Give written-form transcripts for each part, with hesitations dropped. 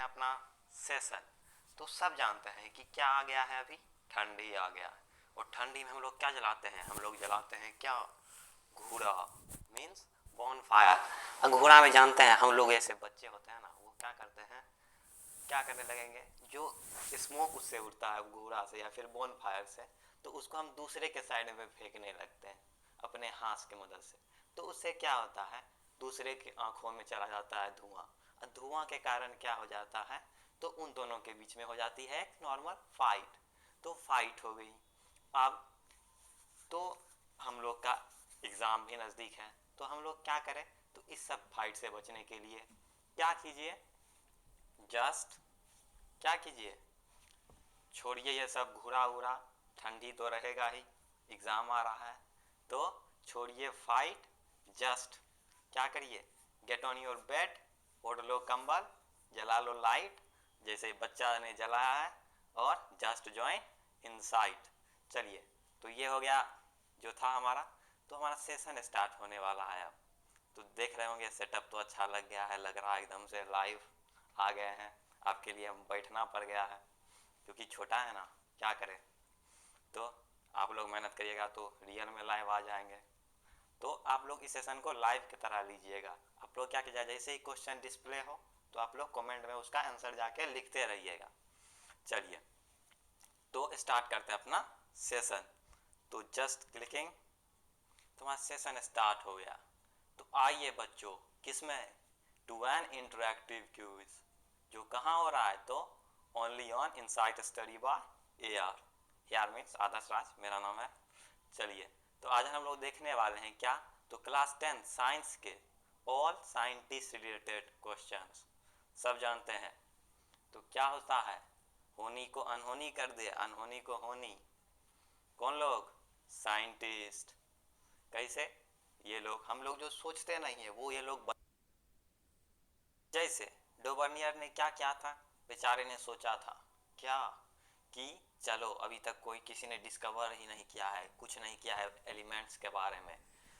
अपना सेशन। तो सब जानते हैं कि क्या आ गया है, अभी ठंडी आ गया है। और ठंडी में हम लोग क्या जलाते हैं, हम लोग जलाते हैं क्या, घूरा, मीन्स बॉन फायर। घूरा में जानते हैं हम लोग, ऐसे बच्चे होते हैं ना, वो क्या करते हैं, क्या करने लगेंगे, जो स्मोक उससे उड़ता है घूरा से या फिर बॉन फायर से, तो उसको हम दूसरे के साइड में फेंकने लगते हैं अपने हाथ की मदद से। तो उससे क्या होता है, दूसरे की आंखों में चला जाता है धुआं, और धुआं के कारण क्या हो जाता है, तो उन दोनों के बीच में हो जाती है एक नॉर्मल फाइट। तो फाइट हो गई। अब तो हम लोग का एग्ज़ाम भी नज़दीक है, तो हम लोग क्या करें, तो इस सब फाइट से बचने के लिए क्या कीजिए, जस्ट क्या कीजिए, छोड़िए ये सब घूरा उड़ा, ठंडी तो रहेगा ही, एग्ज़ाम आ रहा है, तो छोड़िए फाइट, जस्ट क्या करिए, गेट ऑन योर बेड, ओढ़ लो कंबल, जला लो लाइट जैसे बच्चा ने जलाया है, और जस्ट ज्वाइन इनसाइड। चलिए, तो ये हो गया जो था हमारा। तो हमारा सेशन स्टार्ट होने वाला है अब। तो देख रहे होंगे सेटअप तो अच्छा लग गया है, लग रहा है एकदम से लाइव आ गए हैं। आपके लिए हम बैठना पड़ गया है क्योंकि छोटा है ना, क्या करें। तो आप लोग मेहनत करिएगा तो रियल में लाइव आ जाएंगे। तो आप लोग इस सेशन को लाइव की तरह लीजिएगा। आप लोग क्या कीजिएगा, जैसे ही क्वेश्चन डिस्प्ले हो तो आप लोग कमेंट में उसका आंसर जाके लिखते रहिएगा। चलिए, तो स्टार्ट करते हैं अपना सेशन। तो जस्ट क्लिकिंग, तुम्हारा सेशन स्टार्ट हो गया। तो आइए बच्चों, किसमें, टू एन इंटरैक्टिव क्विज, जो कहाँ हो रहा है, तो only on insight study by AR। AR means Adarsh Raj मेरा नाम है। चलिए, तो आज हम लोग देखने वाले हैं क्या, तो क्लास 10 साइंस के ऑल साइंटिस्ट रिलेटेड क्वेश्चंस। सब जानते हैं तो क्या होता है, होनी को अनहोनी कर दे, अनहोनी को होनी। कौन लोग, साइंटिस्ट। कैसे, ये लोग, हम लोग जो सोचते नहीं है वो ये लोग जैसे डोबर्नियर ने क्या किया था, बेचारे ने सोचा था क्या, कि चलो अभी तक कोई किसी ने डिस्कवर ही नहीं किया है, कुछ नहीं किया है एलिमेंट्स के बारे में।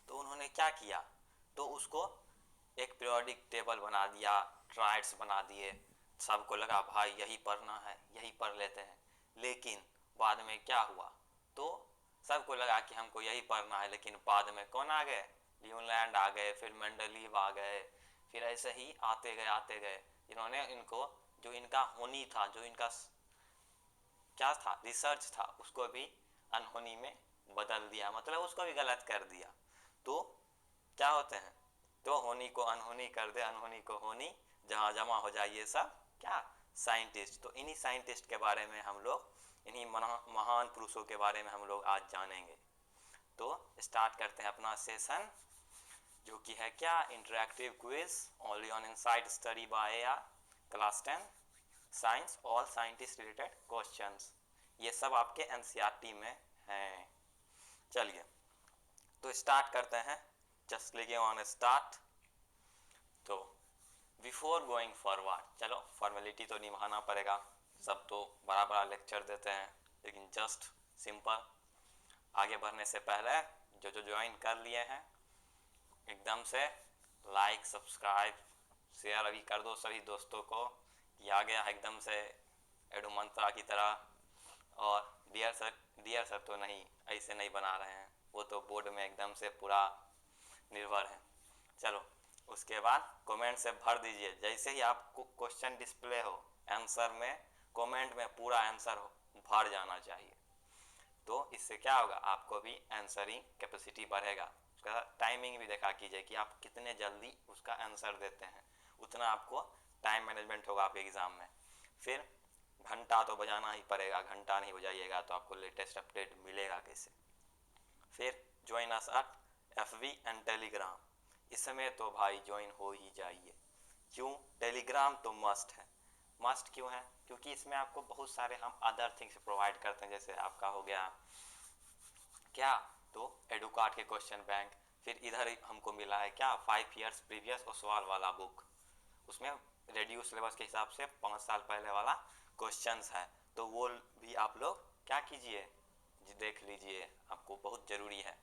तो उन्होंने क्या किया, तो उसको एक पीरियोडिक टेबल बना दिया, ट्राइड्स बना दिए। सबको लगा भाई यही पढ़ना है, यही पढ़ लेते हैं। लेकिन बाद में क्या हुआ, तो सबको लगा कि हमको यही पढ़ना है, लेकिन बाद में कौन आ गए, न्यूलैंड आ गए, फिर मेंडलीव आ गए, फिर ऐसे ही आते गए, इन्होंने इनको, जो इनका होनी था, जो इनका क्या था, रिसर्च था, उसको भी अनहोनी में बदल दिया, मतलब उसको भी गलत कर दिया। तो क्या होते हैं, तो होनी को अनहोनी कर दे, अनहोनी को होनी, जहाँ जमा हो जाए ये सब क्या, साइंटिस्ट। तो इन्हीं साइंटिस्ट के बारे में हम लोग, इन्हीं महान पुरुषों के बारे में हम लोग आज जानेंगे। तो स्टार्ट करते हैं अपना सेशन, जो कि है क्या, interactive quiz only on insight study by AR, class 10 science all scientist related questions. ये सब आपके NCERT में हैं। चलिए, तो स्टार्ट करते हैं, जस्ट क्लिकिंग ऑन स्टार्ट। तो बिफोर गोइंग फॉरवर्ड, चलो फॉर्मेलिटी तो निभाना पड़ेगा, सब तो बड़ा बड़ा लेक्चर देते हैं, लेकिन जस्ट सिंपल, आगे बढ़ने से पहले जो जो ज्वाइन कर लिए हैं एकदम से लाइक सब्सक्राइब शेयर अभी कर दो सभी दोस्तों को, कि आ गया एकदम से एडो मंत्रा की तरह। और डियर सर तो नहीं, ऐसे नहीं बना रहे हैं, वो तो बोर्ड में एकदम से पूरा निर्भर है। चलो, उसके बाद कमेंट से भर दीजिए, जैसे ही आपको क्वेश्चन डिस्प्ले हो आंसर में कमेंट में पूरा आंसर भर जाना चाहिए। तो इससे क्या होगा, आपको भी आंसरिंग कैपेसिटी बढ़ेगा। उसका टाइमिंग भी देखा कीजिए कि आप कितने जल्दी उसका आंसर देते हैं, उतना आपको टाइम मैनेजमेंट होगा आपके एग्ज़ाम में। फिर घंटा तो बजाना ही पड़ेगा, घंटा नहीं बजाइएगा तो आपको लेटेस्ट अपडेट मिलेगा कैसे। फिर join us at FB and Telegram, इसमें तो भाई ज्वाइन हो ही जाइए। क्यों, टेलीग्राम तो मस्ट है। मस्ट क्यों है, क्योंकि इसमें आपको बहुत सारे हम अदर थिंग्स प्रोवाइड करते हैं, जैसे आपका हो गया क्या, तो एडुकार्ड के क्वेश्चन बैंक। फिर इधर हमको मिला है क्या, 5 ईयर्स प्रीवियस ओसवाल वाला बुक, उसमें रेड्यूस सिलेबस के हिसाब से 5 साल पहले वाला क्वेश्चंस है, तो वो भी आप लोग क्या कीजिए, देख लीजिए, आपको बहुत ज़रूरी है।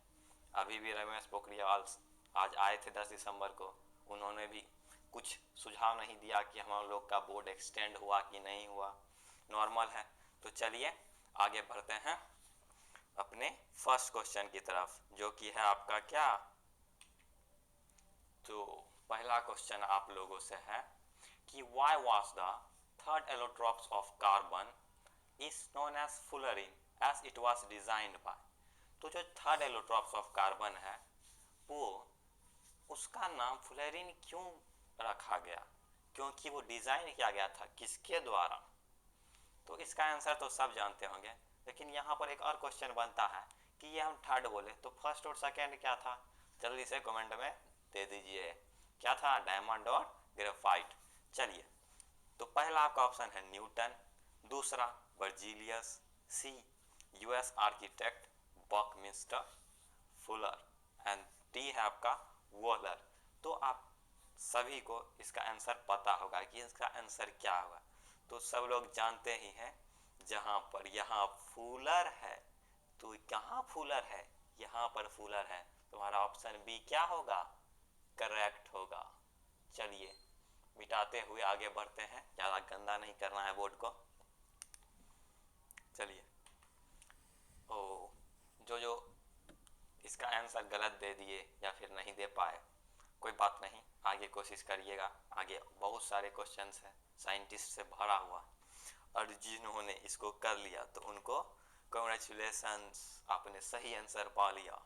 अभी भी रमेश पोखरियाल आज आए थे 10 दिसंबर को, उन्होंने भी कुछ सुझाव नहीं दिया कि हम लोग का बोर्ड एक्सटेंड हुआ कि नहीं हुआ, नॉर्मल है। तो चलिए आगे बढ़ते हैं अपने फर्स्ट क्वेश्चन की तरफ, जो कि है आपका क्या। तो पहला क्वेश्चन आप लोगों से है कि why was the third allotropes of carbon is known as fullerene as it was designed by। तो जो थर्ड एलोट्रॉप्स ऑफ कार्बन है वो उसका नाम फुलेरिन क्यों रखा गया, क्योंकि वो डिजाइन किया गया था किसके द्वारा। तो इसका आंसर तो सब जानते होंगे, लेकिन यहाँ पर एक और क्वेश्चन बनता है कि ये हम थर्ड बोले तो फर्स्ट और सेकेंड क्या था, जल्दी से कमेंट में दे दीजिए। क्या था, डायमंड और ग्रेफाइट। चलिए तो पहला आपका ऑप्शन है न्यूटन, दूसरा Vergilius, C US architect Buckminster Fuller, and D है आपका वॉलर। तो आप सभी को इसका आंसर पता होगा कि इसका आंसर क्या होगा। तो सब लोग जानते ही हैं, जहां पर यहाँ फूलर है तो कहाँ फूलर है, यहाँ पर फूलर है, तुम्हारा ऑप्शन बी क्या होगा, करेक्ट होगा। चलिए मिटाते हुए आगे बढ़ते हैं, ज़्यादा गंदा नहीं करना है बोर्ड को। चलिए ओ जो जो इसका आंसर गलत दे दिए या फिर नहीं दे पाए, कोई बात नहीं, आगे कोशिश करिएगा। आगे बहुत सारे क्वेश्चंस हैं साइंटिस्ट से भरा हुआ, और जिन्होंने इसको कर लिया तो उनको कॉन्ग्रेचुलेशंस, आपने सही आंसर पा लिया।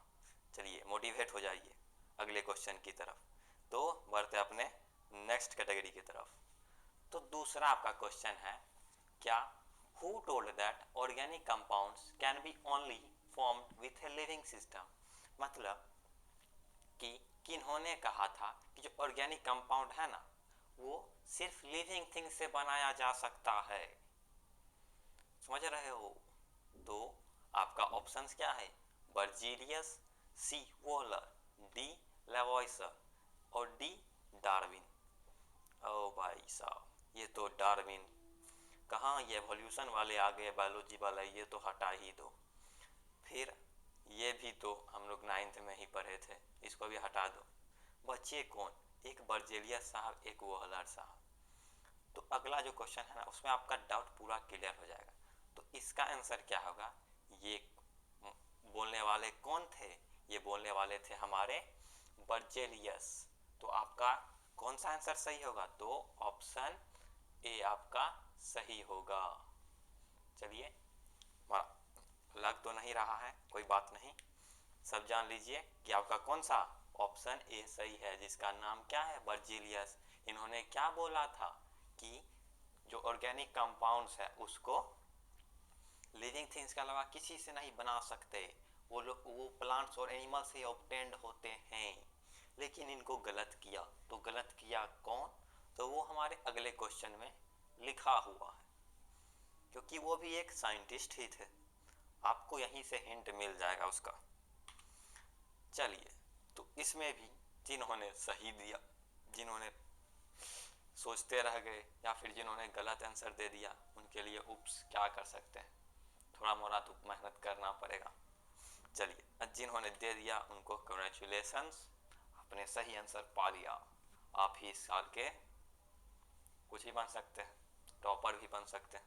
चलिए मोटिवेट हो जाइए अगले क्वेश्चन की तरफ। तो बढ़ते अपने नेक्स्ट कैटेगरी की तरफ। तो दूसरा आपका क्वेश्चन है क्या, who told that organic compounds can be only formed with a living system. मतलब कि किन्होंने कहा था कि जो ऑर्गेनिक कंपाउंड है ना वो सिर्फ लिविंग थिंग से बनाया जा सकता है। समझ रहे हो। तो आपका ऑप्शंस क्या है, बर्जीलियस, सी वोलर, डी लेवॉइसर और डी डार्विन। ओ भाई साहब, ये तो डार्विन, कहाँ ये एवोल्यूशन वाले आ गए, बायोलॉजी वाला ये तो हटा ही दो। फिर ये भी तो हम लोग 9th में ही पढ़े थे, इसको भी हटा दो। बच्चे कौन, एक बर्जेलियस साहब, एक वोहलर साहब। तो अगला जो क्वेश्चन है ना उसमें आपका डाउट पूरा क्लियर हो जाएगा। तो इसका आंसर क्या होगा, ये बोलने वाले कौन थे, ये बोलने वाले थे हमारे बर्जेलियस। तो आपका कौन सा आंसर सही होगा, तो ऑप्शन ए आपका सही होगा। चलिए लग तो नहीं रहा है, कोई बात नहीं, सब जान लीजिए कि आपका कौन सा ऑप्शन ए सही है, जिसका नाम क्या है, बर्जीलियस। इन्होंने क्या बोला था कि जो ऑर्गेनिक कंपाउंड्स है उसको लिविंग थिंग्स के अलावा किसी से नहीं बना सकते, वो प्लांट्स और एनिमल से ऑब्टेन्ड होते हैं। लेकिन इनको गलत किया, तो गलत किया कौन, तो वो हमारे अगले क्वेश्चन में लिखा हुआ है, क्योंकि वो भी एक साइंटिस्ट ही थे। आपको यहीं से हिंट मिल जाएगा उसका। चलिए तो इसमें भी जिन्होंने सही दिया, जिन्होंने सोचते रह गए या फिर जिन्होंने गलत आंसर दे दिया, उनके लिए उप्स, क्या कर सकते हैं, थोड़ा मोड़ा तो मेहनत करना पड़ेगा। चलिए जिन्होंने दे दिया उनको कॉन्ग्रेचुलेशंस, आपने सही आंसर पा लिया। आप ही इस साल के कुछ ही बन सकते हैं, टॉपर भी बन सकते हैं।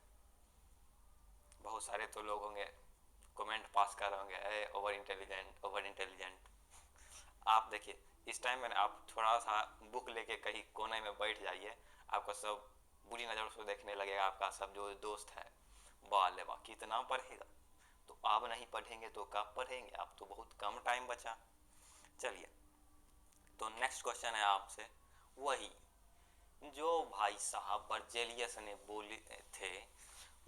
बहुत सारे तो लोग होंगे कमेंट पास कर रहे होंगे, ओवर इंटेलिजेंट ओवर इंटेलिजेंट। आप देखिए इस टाइम में आप थोड़ा सा बुक लेके कहीं कोने में बैठ जाइए, आपको सब बुरी नज़र से देखने लगेगा, आपका सब जो दोस्त है, वाह वाह कितना पढ़ेगा। तो आप नहीं पढ़ेंगे तो कब पढ़ेंगे, आप तो बहुत कम टाइम बचा। चलिए तो नेक्स्ट क्वेश्चन है आपसे वही जो भाई साहब बर्जेलियस ने बोले थे,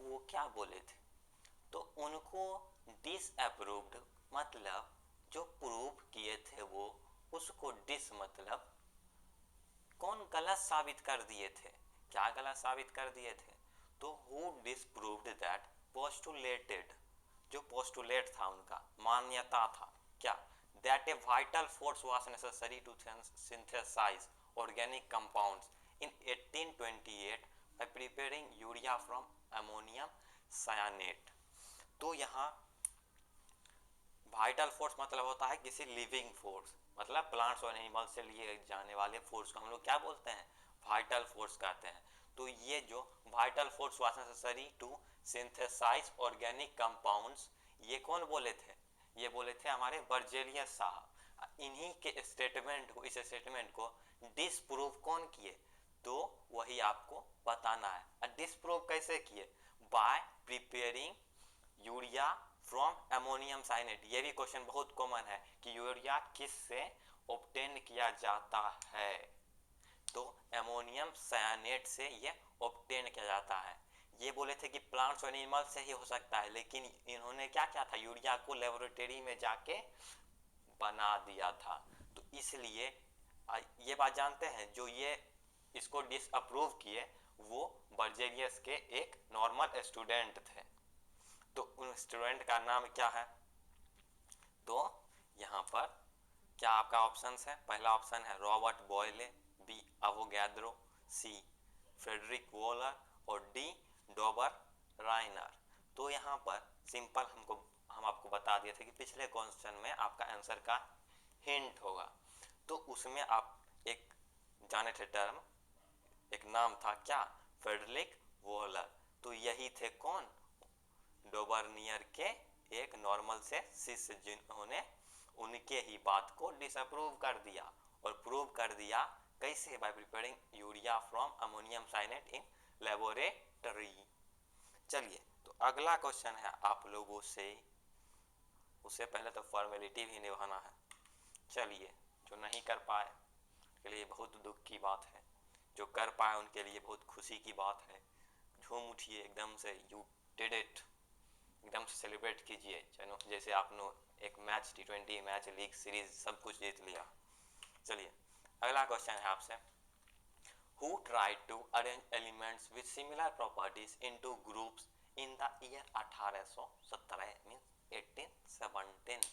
वो क्या बोले थे, तो उनको डिसअप्रूव्ड मतलब जो प्रूव किए थे वो, उसको डिस मतलब कौन गलत साबित कर दिए थे, क्या गलत साबित कर दिए थे, तो हु डिसप्रूव्ड दैट पोस्टुलेटेड, जो पोस्टुलेट था उनका मान्यता था क्या, that a vital force was necessary to synthesize organic compounds in 1828 by preparing urea from ammonium cyanate। तो यहाँ वाइटल फोर्स मतलब होता है किसी लिविंग फोर्स, मतलब प्लांट्स और एनिमल से लिए जाने वाले फोर्स को हम लोग क्या बोलते हैं, वाइटल फोर्स कहते हैं। तो ये जो vital force was necessary to synthesize organic compounds, ये कौन बोले थे? ये बोले थे हमारे बर्जेलियस साहब। इन्हीं के स्टेटमेंट को, इस स्टेटमेंट को डिसप्रूव कौन किए? तो वही आपको बताना है। डिसप्रूव कैसे किए? By preparing urea from ammonium cyanate. ये भी क्वेश्चन बहुत कॉमन है कि यूरिया किस से ऑब्टेन किया जाता है? तो अमोनियम साइनेट से ये ऑब्टेन किया जाता है। ये बोले थे कि प्लांट्स और एनिमल से ही हो सकता है, लेकिन इन्होंने क्या किया था? यूरिया को लेबोरेटरी में जाके बना दिया था। तो इसलिए ये बात जानते हैं, जो ये इसको डिसअप्रूव किए वो बर्जेलियस के एक नॉर्मल स्टूडेंट थे। तो उन स्टूडेंट का नाम क्या है? तो यहाँ पर क्या आपका ऑप्शन है? पहला ऑप्शन है रॉबर्ट बॉयले, बी अवोगैड्रो, सी फ्रेडरिक वोलर और डी डॉबर राइनर। तो यहाँ पर सिंपल हम आपको बता दिए थे कि पिछले क्वेश्चन में आपका आंसर का हिंट होगा। तो उसमें आप एक जाने थे टर्म, एक नाम था क्या? Friedrich Wöhler. तो यही थे कौन? डोबरनियर के एक नॉर्मल से शिष्य, जिन्होंने उनके ही बात को डिसअप्रूव कर दिया। और प्रूव कर दिया कैसे? By preparing urea from ammonium cyanate in laboratory. चलिए, तो अगला क्वेश्चन है आप लोगों से। उससे पहले तो फॉर्मेलिटी भी निभाना है। चलिए, जो नहीं कर पाए के लिए बहुत दुख की बात है, जो कर पाए उनके लिए बहुत खुशी की बात है। झूम उठिए एकदम से, यू डिड इट, एकदम से सेलिब्रेट कीजिए चलो, जैसे आपने एक match, T20 match, league series सब कुछ जीत लिया। चलिए, अगला क्वेश्चन है आपसे। Who tried to arrange elements with similar properties into groups in the year 1817 means 1817?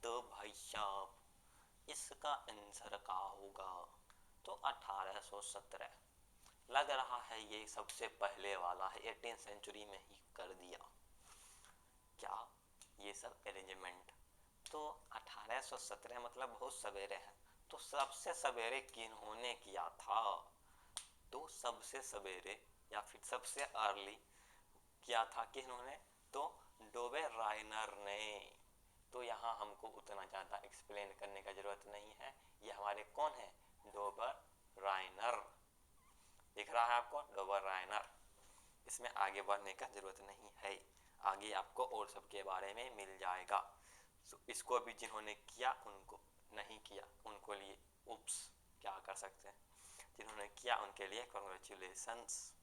तो भाई साहब इसका आंसर क्या होगा? तो 1817 लग रहा है ये सबसे पहले वाला है, 18th सेंचुरी में ही कर दिया क्या ये सब अरेंजमेंट? तो 1817 मतलब बहुत सवेरे है। तो सबसे सवेरे किन्होंने किया था? तो सबसे सवेरे या फिर सबसे अर्ली किया था किन्होंने? तो डोबे राइनर ने। तो यहाँ हमको उतना ज़्यादा एक्सप्लेन करने का ज़रूरत नहीं है, ये हमारे कौन है? डोबर राइनर। दिख रहा है आपको? डोबर राइनर। इसमें आगे बढ़ने का ज़रूरत नहीं है, आगे आपको और सब के बारे में मिल जाएगा। तो इसको भी जिन्होंने किया, उनको नहीं किया उनको लिए उप्स, क्या कर सकते हैं। जिन्होंने किया उनके लिए कॉन्ग्रेचुलेशंस।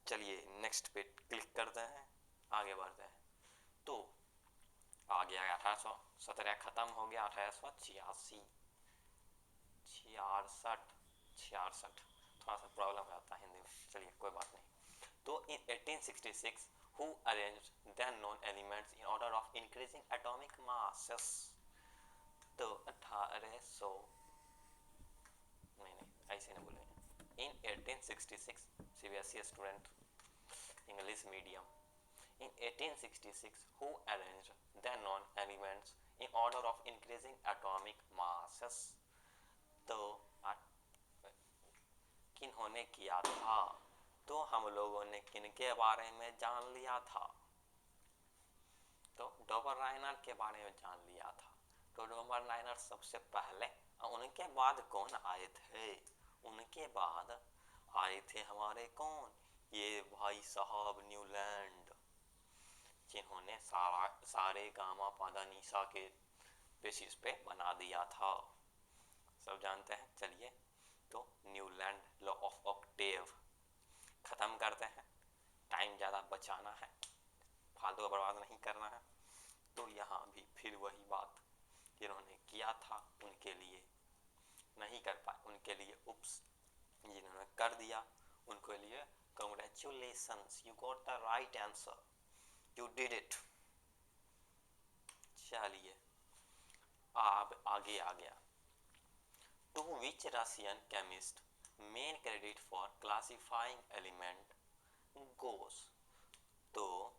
चलिए नेक्स्ट पे क्लिक करते हैं, आगे बढ़ते हैं। तो आ गया 1817 ख़त्म हो गया। 1886, 66 थोड़ा सा प्रॉब्लम हो जाता है हिंदी में, चलिए कोई बात नहीं। तो इन 1866 who arranged then known elements in order of increasing atomic masses? तो 1800 नहीं ऐसे नहीं बोलेंगे। इन 1866 CBSE student, English medium. In 1866 who arranged then known elements in order of increasing atomic masses? तो किन्होंने किया था? तो हम लोगों ने किनके बारे में जान लिया था? तो डोबर राइनर के बारे में जान लिया था। तो डोबर राइनर सबसे पहले, उनके बाद कौन आए थे? उनके बाद आए थे हमारे कौन? ये भाई साहब न्यूलैंड, जिन्होंने सारे गामा पादा निशा के बेसिस पे बना दिया था, सब जानते हैं। चलिए, तो न्यूलैंड लॉ ऑफ ऑक्टेव ख़त्म करते हैं, टाइम ज़्यादा बचाना है, फालतू का बर्बाद नहीं करना है। तो यहाँ भी फिर वही बात, जिन्होंने किया था उनके लिए नहीं कर पाए, उनके लिए उप्स। जिन्होंने कर दिया उनके लिए congratulations, you got the right answer, you did it. चलिए अब आगे आ गया। To which Russian chemist main credit for classifying element goes? तो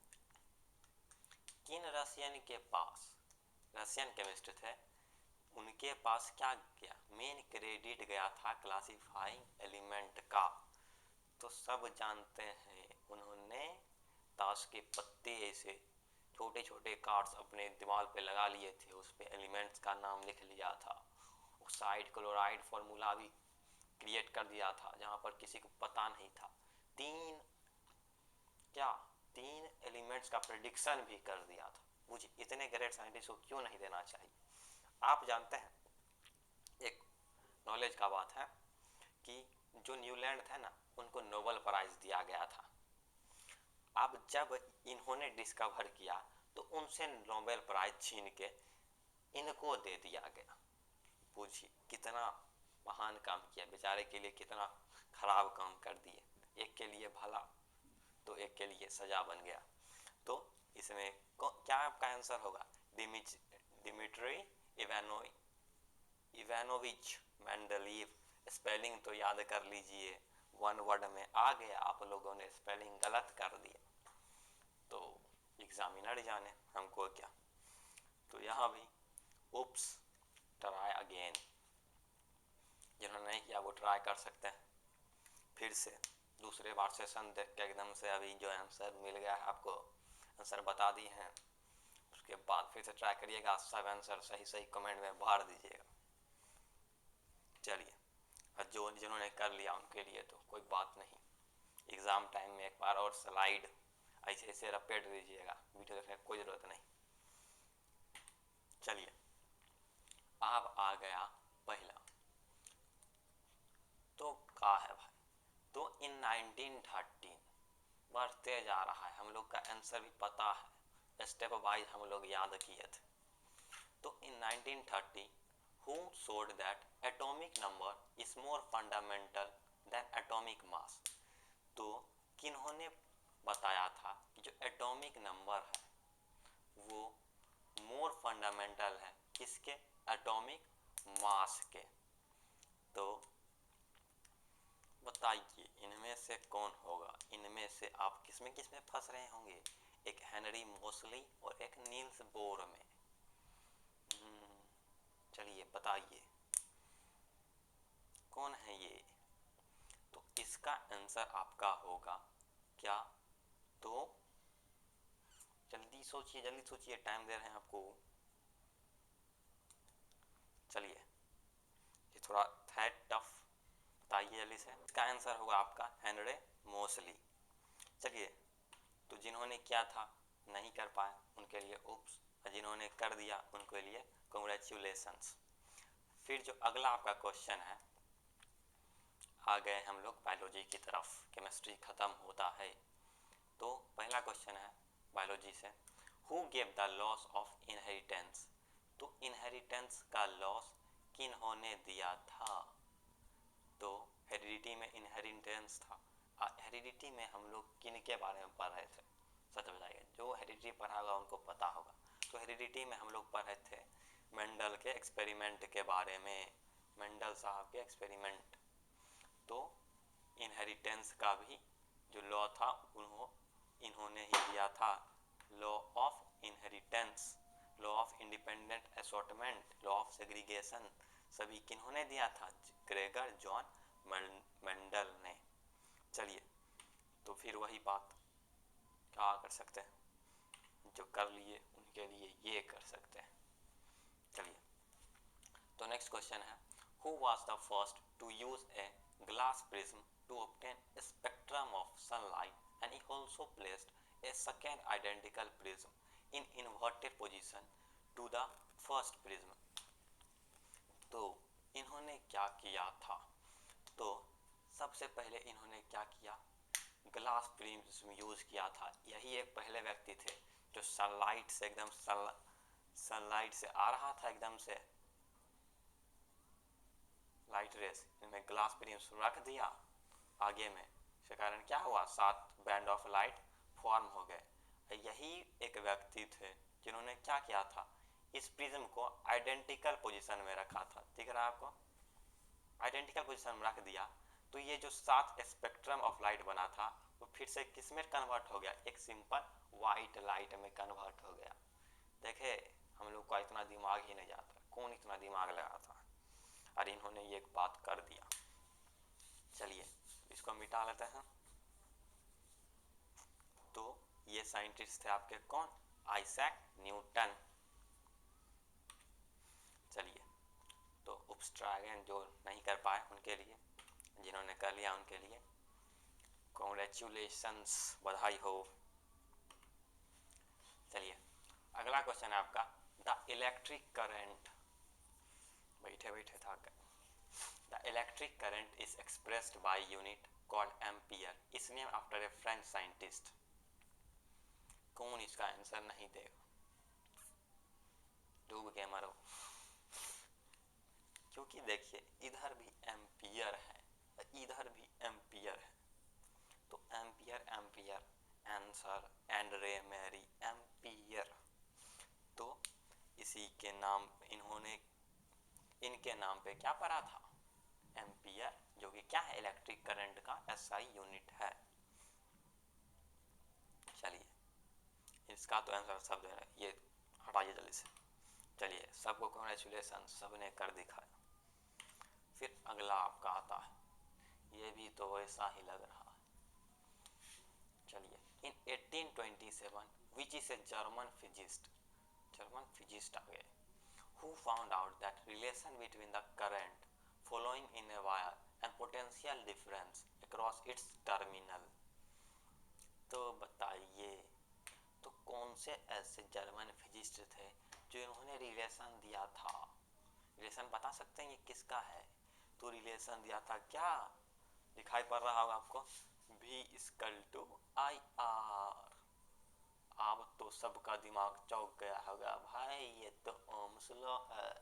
किन रशियन के पास, रशियन केमिस्ट थे, उनके पास क्या गया, मेन क्रेडिट गया था क्लासिफाइंग एलिमेंट का। तो सब जानते हैं उन्होंने ताश के पत्ते ऐसे छोटे छोटे कार्ड्स अपने दीवार पे लगा लिए थे, उस पे एलिमेंट्स का नाम लिख लिया था। ऑक्साइड क्लोराइड फॉर्मूला भी क्रिएट कर दिया था जहाँ पर किसी को पता नहीं था। तीन एलिमेंट्स का प्रेडिक्शन भी कर दिया था। मुझे इतने ग्रेट साइंटिस्ट को क्यों नहीं देना चाहिए। आप जानते हैं, एक नॉलेज का बात है कि जो न्यूलैंड थे ना, उनको नोबेल प्राइज दिया गया था। अब जब इन्होंने डिस्कवर किया तो उनसे नोबेल प्राइज छीन के इनको दे दिया गया। पूछिए कितना महान काम किया, बेचारे के लिए कितना खराब काम कर दिए। एक के लिए भला तो एक के लिए सजा बन गया। तो इसमें क्या आपका आंसर होगा? Dmitry Ivanovich Mendeleev. स्पेलिंग तो याद कर लीजिए, वन वर्ड में आ गया, आप लोगों ने स्पेलिंग गलत कर दिया तो एग्जामिनर जाने, हमको क्या। तो यहाँ भी उप्स, ट्राई अगेन। जिन्होंने नहीं किया वो ट्राई कर सकते हैं फिर से दूसरे बार सेशन देख के एकदम से। अभी जो आंसर मिल गया है आपको, आंसर बता दिए हैं, उसके बाद फिर से ट्राई करिएगा, सब आंसर सही सही कमेंट में भर दीजिएगा। चलिए, और जो जिन्होंने कर लिया उनके लिए तो कोई बात नहीं, एग्ज़ाम टाइम में एक बार और स्लाइड ऐसे ऐसे रपेट दीजिएगा, वीडियो देखने की कोई ज़रूरत नहीं। चलिए, अब आ गया पहला, तो क्या है भाई? तो इन 1913 बढ़ते जा रहा है, हम लोग का आंसर भी पता है, स्टेप वाइज हम लोग याद किए थे। तो इन 1930 who showed that atomic number is more fundamental than atomic mass। तो किन्होंने बताया था कि जो एटॉमिक नंबर है वो मोर फंडामेंटल है किसके? एटॉमिक मास के। तो बताइए इनमें से कौन होगा? इनमें से आप किसमें किसमें फंस रहे होंगे? एक हेनरी मोसली और एक नील्स बोर में। चलिए बताइए कौन है ये? तो इसका आंसर आपका होगा क्या? तो जल्दी सोचिए, टाइम दे रहे हैं आपको। चलिए, ये थोड़ा है टफ, बताइए जल्दी से। इसका आंसर होगा आपका हेनरी मोसली। चलिए, तो जिन्होंने किया था नहीं कर पाए उनके लिए उप्स, और जिन्होंने कर दिया उनके लिए कांग्रेचुलेशंस। फिर जो अगला आपका क्वेश्चन है, आ गए हम लोग बायोलॉजी की तरफ, केमिस्ट्री खत्म होता है। तो पहला क्वेश्चन है बायोलॉजी से, who gave the loss of inheritance. तो इनहेरिटेंस का लॉस किन्होंने दिया था? तो हेरिडिटी में इनहेरिटेंस था। हेरिडिटी में हम लोग किन के बारे में पढ़ रहे थे? सच बताइए, जो हेरिडिटी पढ़ा होगा उनको पता होगा। तो हेरिडिटी में हम लोग पढ़ रहे थे मेंडल के एक्सपेरिमेंट के बारे में, मेंडल साहब के एक्सपेरिमेंट। तो इनहेरिटेंस का भी जो लॉ था इन्होंने ही दिया था, law of inheritance, law of independent assortment, law of segregation, सभी किन्होंने दिया था? ग्रेगर जॉन मेंडल ने। चलिए, तो फिर वही बात, क्या कर सकते हैं, जो कर लिए उनके लिए ये कर सकते हैं। चलिए, तो नेक्स्ट क्वेश्चन है, who was the first to use a glass prism to obtain a spectrum of sunlight and he also placed a second identical prism in inverted position to the first prism। तो इन्होंने क्या किया था? तो सबसे पहले इन्होंने क्या किया? ग्लास प्रिज्म यूज किया था। यही एक पहले व्यक्ति थे जो सनलाइट से एकदम सनलाइट से आ रहा था, एकदम से लाइट रेस, इनमें ग्लास प्रिज्म रख दिया आगे में, इसके कारण क्या हुआ? 7 बैंड ऑफ लाइट फॉर्म हो गए। यही एक व्यक्ति थे जिन्होंने क्या किया था? इस प्रिज्म को आइडेंटिकल पोजीशन में रखा था। दिख रहा है आपको? आइडेंटिकल पोजीशन में रख दिया तो ये जो 7 स्पेक्ट्रम ऑफ लाइट बना था वो फिर से किस में कन्वर्ट हो गया? एक सिंपल वाइट लाइट में कन्वर्ट हो गया। देखे, हम लोग का इतना दिमाग ही नहीं जाता, कौन इतना दिमाग लगाता है, और इन्होंने ये एक बात कर दिया। चलिए इसको मिटा लेते हैं। तो ये साइंटिस्ट थे आपके कौन, आइजैक न्यूटन। चलिए तो उपस्ट्रागन जो नहीं कर पाए उनके लिए, जिन्होंने कर लिया उनके लिए कॉन्ग्रेचुलेशंस, बधाई हो। चलिए अगला क्वेश्चन है आपका, द इलेक्ट्रिक करंट, बैठे बैठे था, the electric current is expressed by unit called ampere, is named after a French scientist. कौन इसका आंसर नहीं देगा, डूब के मरो। क्योंकि देखिए इधर भी एम्पियर है, इधर भी एम्पियर है, तो Ampere Ampere answer, Andre Marie Ampere. तो इसी के नाम, इन्होंने इनके नाम पे क्या पढ़ा था, एम्पियर, जो कि क्या है, इलेक्ट्रिक करंट का एसआई यूनिट है। चलिए इसका तो आंसर सब दे रहे हैं, ये हटाइए जल्दी से। चलिए सबको कॉन्ग्रेचुलेसन, सबने कर दिखाया। फिर अगला आपका आता है, ये भी तो ऐसा ही लग रहा है। चलिए in 1827 which is a German physicist आ गए, who found out that relation between the current flowing in a wire and potential difference across its terminal। तो बताइए, तो कौन से ऐसे जर्मन फिजिस्ट थे जो इन्होंने रिलेशन दिया था, रिलेशन बता सकते हैं ये किसका है, तो रिलेशन दिया था, क्या दिखाई पड़ रहा होगा आपको, V equal to I R. अब तो सबका दिमाग चौंक गया होगा, भाई ये तो ओम्स लॉ है।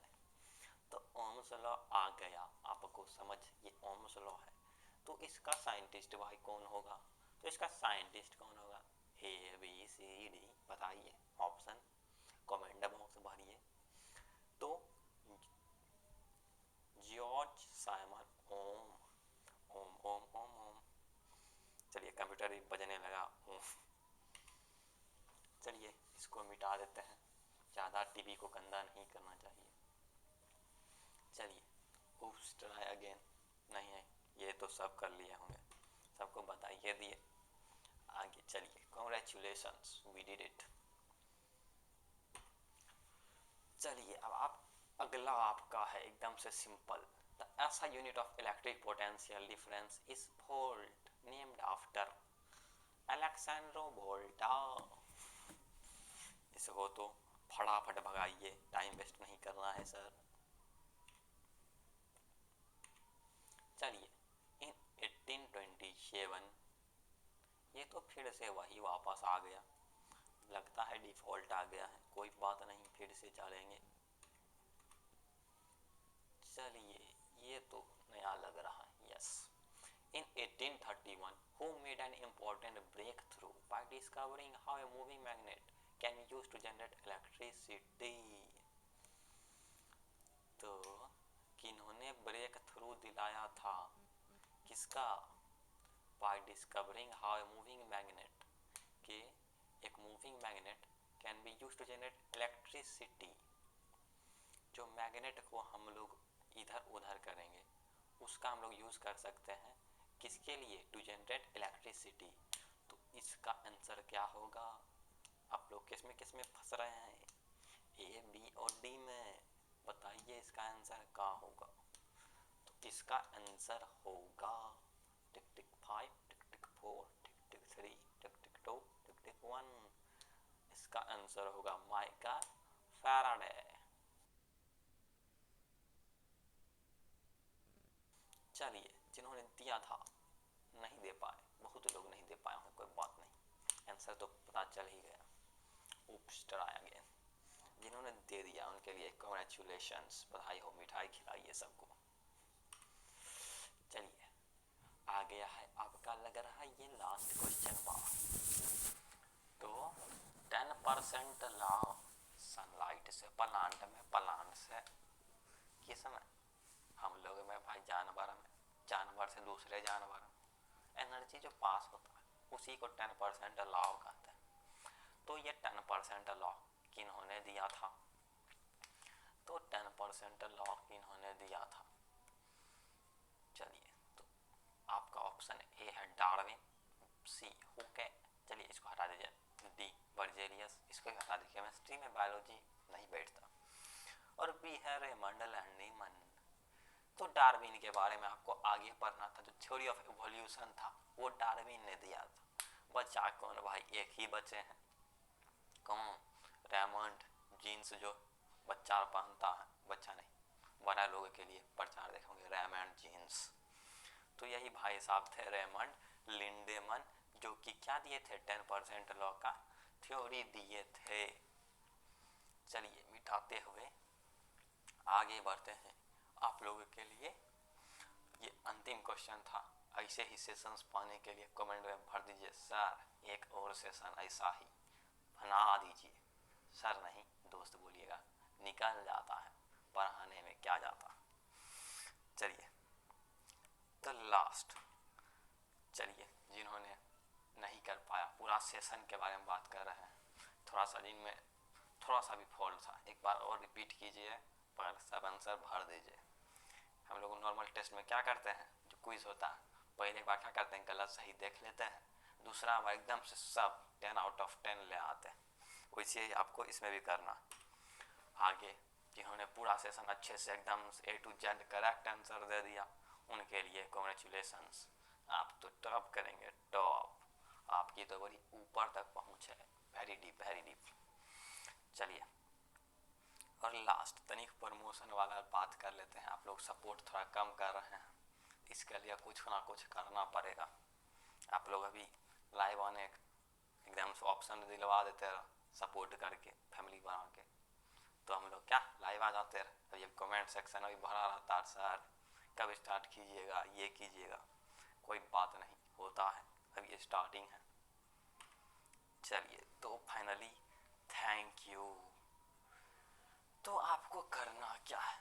तो ओम्स लॉ आ गया आपको समझ, ये ओम्स लॉ है। तो इसका साइंटिस्ट भाई कौन होगा, तो इसका साइंटिस्ट कौन होगा, ABCD बताइए, ऑप्शन कमेंट बॉक्स भरिए। तो जॉर्ज साइमन ओम, ओम ओम ओम ओम। चलिए कंप्यूटर ही बजने लगा ओम। चलिए इसको मिटा देते हैं, ज़्यादा टीवी को गंदा नहीं करना चाहिए। चलिए oops try again, नहीं है, ये तो सब कर लिए होंगे, सबको बताइए दिए। आगे चलिए, कॉन्ग्रेचुलेशंस वी डिड इट। चलिए अब आप, अगला आपका है एकदम से सिंपल, द ऐसा unit of electric potential difference is volt, named after Alessandro Volta. इसको तो फटाफट भगाइए, टाइम वेस्ट नहीं करना है सर। चलिए इन 1827, ये तो फिर से वही वापस आ गया, लगता है डिफॉल्ट आ गया है, कोई बात नहीं फिर से चलेंगे। चलिए ये तो नया लग रहा है, yes. In 1831 who made an important breakthrough by discovering how a moving magnet can be used to generate electricity। तो किन्होंने ब्रेक थ्रू दिलाया था, किसका, by discovering how a moving magnet, के एक moving magnet can be use to generate electricity, जो magnet को हम लोग इधर उधर करेंगे उसका हम लोग यूज कर सकते हैं, किसके लिए, टू जनरेट इलेक्ट्रिसिटी। तो इसका आंसर क्या होगा, आप लोग किस में फंस रहे हैं, ए बी और डी में, बताइए इसका आंसर क्या होगा। तो इसका आंसर होगा टिक टिक 5, टिक टिक 4, टिक टिक 3, टिक टिक 2, टिक टिक 1। इसका आंसर होगा माइकल फैराडे। चलिए जिन्होंने दिया था नहीं दे पाए, बहुत लोग नहीं दे पाए हों, कोई बात नहीं, आंसर तो पता चल ही गया। ऊप्स ट्राई अगेन, जिन्होंने दे दिया उनके लिए कॉन्ग्रेचुलेशंस, बधाई हो, मिठाई खिलाइए सबको। चलिए आ गया है आपका, लग रहा है ये लास्ट क्वेश्चन बा। तो 10% लाओ सनलाइट से प्लांट में, प्लांट से किस में, हम लोग में भाई जानवर में, जानवर से दूसरे जानवर में एनर्जी जो पास होता है उसी को 10% लॉ कहते हैं। तो ये 10% लॉ किन्होंने दिया था, तो 10% लॉक इन्होंने दिया था। चलिए, तो आपका ऑप्शन ए है डार्विन, सी हुके, चलिए इसको हटा दीजिए, डी बर्जेलियस, इसको भी हटा दीजिए, केमिस्ट्री में बायोलॉजी नहीं बैठता, और बी है रेमंड लैंडीमैन। तो डार्विन के बारे में आपको आगे पढ़ना था, जो थ्योरी ऑफ इवोल्यूशन था वो डार्विन ने दिया था। बचा कौन भाई, एक ही बचे हैं, कौन, रेमंड जीन्स, जो बच्चा पहनता है, बच्चा नहीं बड़ा लोगों के लिए प्रचार देखेंगे, रेमंड जीन्स। तो यही भाई साहब थे रेमंड लिंडेमन, जो कि क्या दिए थे, 10% लॉ का थ्योरी दिए थे। चलिए मिटाते हुए आगे बढ़ते हैं, आप लोगों के लिए ये अंतिम क्वेश्चन था। ऐसे ही सेशंस पाने के लिए कमेंट में भर दीजिए, सर एक और सेशन ऐसा ही बना दीजिए। सर नहीं दोस्त बोलिएगा, निकल जाता है, पढ़ाने में क्या जाता। चलिए तो लास्ट, चलिए जिन्होंने नहीं कर पाया, पूरा सेशन के बारे में बात कर रहे हैं, थोड़ा सा जिनमें थोड़ा सा भी फॉल्ट था एक बार और रिपीट कीजिए, पर सब आंसर भर दीजिए। हम लोग नॉर्मल टेस्ट में क्या करते हैं, जो क्विज होता है, पहले बार क्या करते हैं, गलत सही देख लेते हैं, दूसरा बार एकदम से सब 10 आउट ऑफ 10 ले आते हैं। वैसे ही आपको इसमें भी करना। आगे जिन्होंने पूरा सेशन अच्छे से एकदम A to Z correct answer दे दिया, उनके लिए कॉन्ग्रेचुलेशंस, आप तो टॉप करेंगे, टॉप, आपकी तो बड़ी ऊपर तक पहुँच है, वेरी डीप वेरी डीप। चलिए और लास्ट तनिक प्रमोशन वाला बात कर लेते हैं। आप लोग सपोर्ट थोड़ा कम कर रहे हैं, इसके लिए कुछ ना कुछ करना पड़ेगा। आप लोग अभी लाइव आने एकदम से ऑप्शन दिलवा देते रहो सपोर्ट करके, फैमिली बना के, तो हम लोग क्या लाइव आ जाते रहे। अब ये कमेंट सेक्शन अभी भरा रहता है, सर कब स्टार्ट कीजिएगा, ये कीजिएगा, कोई बात नहीं, होता है, अभी स्टार्टिंग है। चलिए तो फाइनली थैंक यू। तो आपको करना क्या है,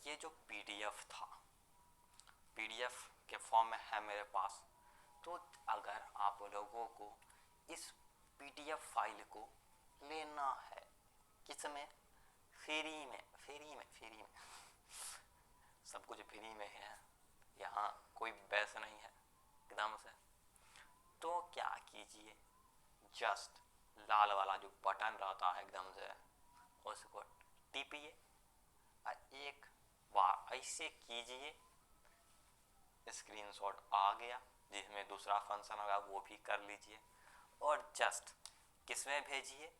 ये जो PDF था, PDF के फॉर्म में है मेरे पास, तो अगर आप लोगों को इस PDF फाइल को लेना है, किसमें, फ्री में, फ्री में, फ्री में सब कुछ फ्री में है, यहाँ कोई पैसा नहीं है एकदम से। तो क्या कीजिए, जस्ट लाल वाला जो बटन रहता है एकदम से, उसको टिपिए और एक बार ऐसे कीजिए, स्क्रीनशॉट आ गया, जिसमें दूसरा फंक्शन होगा वो भी कर लीजिए, और जस्ट किसमें भेजिए,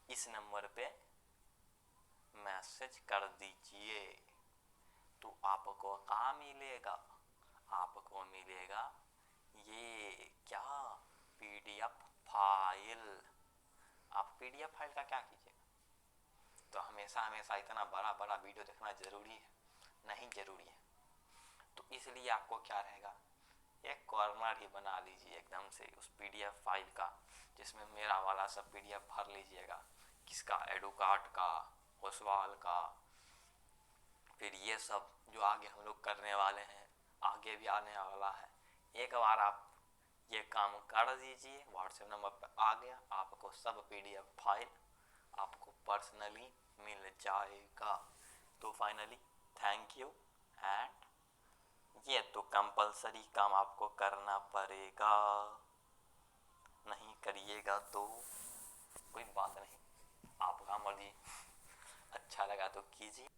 इस नंबर पे मैसेज कर दीजिए। तो आपको क्या मिलेगा, आपको मिलेगा ये क्या, PDF फाइल। आप PDF फाइल का क्या कीजिएगा, तो हमेशा हमेशा इतना बड़ा बड़ा वीडियो देखना जरूरी है, नहीं जरूरी है, तो इसलिए आपको क्या रहेगा, एक कॉर्नर ही बना लीजिए एकदम से उस PDF फाइल का, जिसमें मेरा वाला सब PDF भर लीजिएगा, किसका, एडुकार्ट का, ओसवाल का, फिर ये सब जो आगे हम लोग करने वाले हैं, आगे भी आने वाला है। एक बार आप ये काम कर दीजिए, व्हाट्सएप नंबर पर आ गया, आपको सब PDF फाइल आपको पर्सनली मिल जाएगा। तो फाइनली थैंक यू, एंड ये तो कंपलसरी काम आपको करना पड़ेगा, नहीं करिएगा तो कोई बात नहीं, आपका मर्जी, अच्छा लगा तो कीजिए।